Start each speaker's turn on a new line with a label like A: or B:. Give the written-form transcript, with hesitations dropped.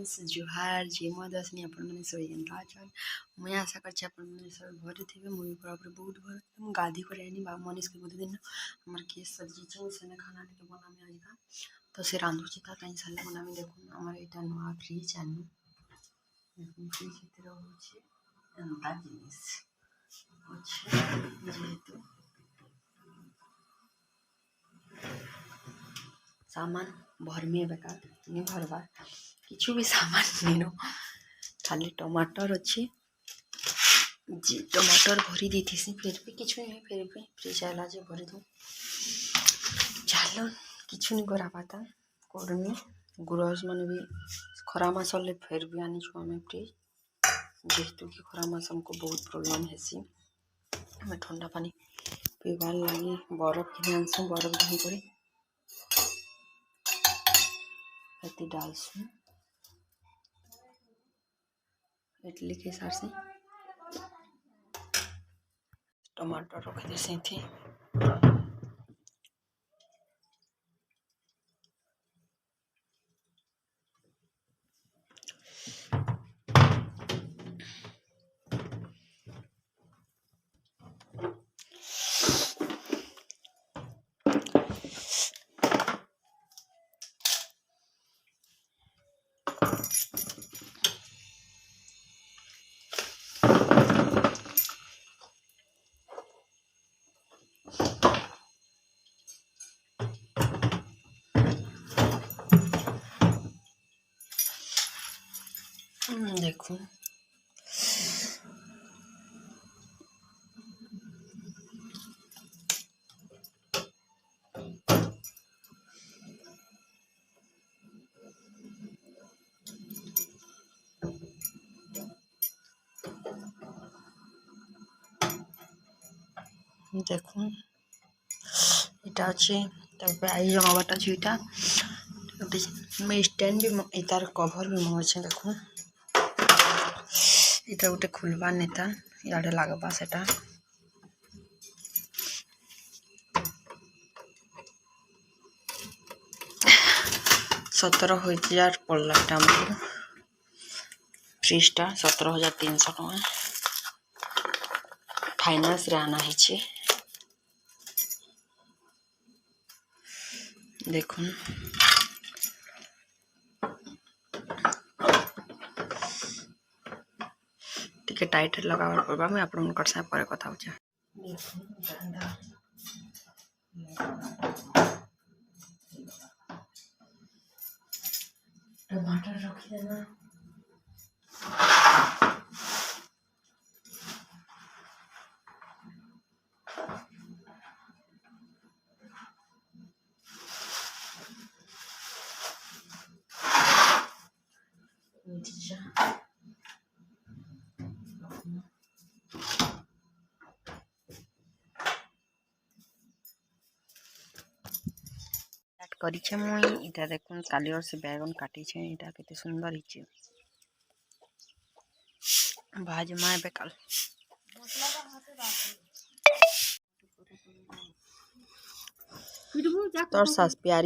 A: friends जुहार जयमद असनी आपने सब केनता अछन मैं आशा करछे आपने सब भरे थे मुई पूरा बहुत भर हम गाधी करे आनी बा मनीष के बुध दिन हमर केस सब्जी छ सेने खाना टिके बनामे आइबा तो से रांधु चिता कहीं साले बनामे देखो हमर एटा नवा फ्रिज आनु देखो फ्रिज इतरो होछे एंता जिनिस होछे जेहेतु सामान भरमे बेकार नहीं भरबार किछु भी सामान नहीं खाली टमाटर अच्छे जी टमाटर भरी दी थी फिर भी किछु नहीं फिर भी फ्रिज आला जे भरी दूँ चलो किछु नहीं करा पाता करमी गुरस मन भी खरा मासले फिर भी आनी छु हमें फ्रिज जेहेतु कि खरा मास हमको बहुत प्रॉब्लम हेसी हमें ठंडा पानी पीबार लगी बरफ किने आनसु बरफ घी कर डालसु इडली के हिसाब से टमाटर रख दे थी देखो देखो इटा अच्छे तब आई जमाटा अच्छे इटा मैं स्टैंड भी इतार कवर भी मंगे देखो इटा गोटे खुलवा नेता इे लगवा सेटा 17,000 पड़ला हमको फ्रिजटा 17,300 टका फाइनान्स रे आना है देखो टिके टाइट लगावर पड़बा मैं आपन साथ पर कथा हो टमाटर रखी देना करिछे मुई इटा देखुन कालियर से बैगन काटी छे इटा केते सुंदर हिचे भाज माय बेकल तोर सास प्यारी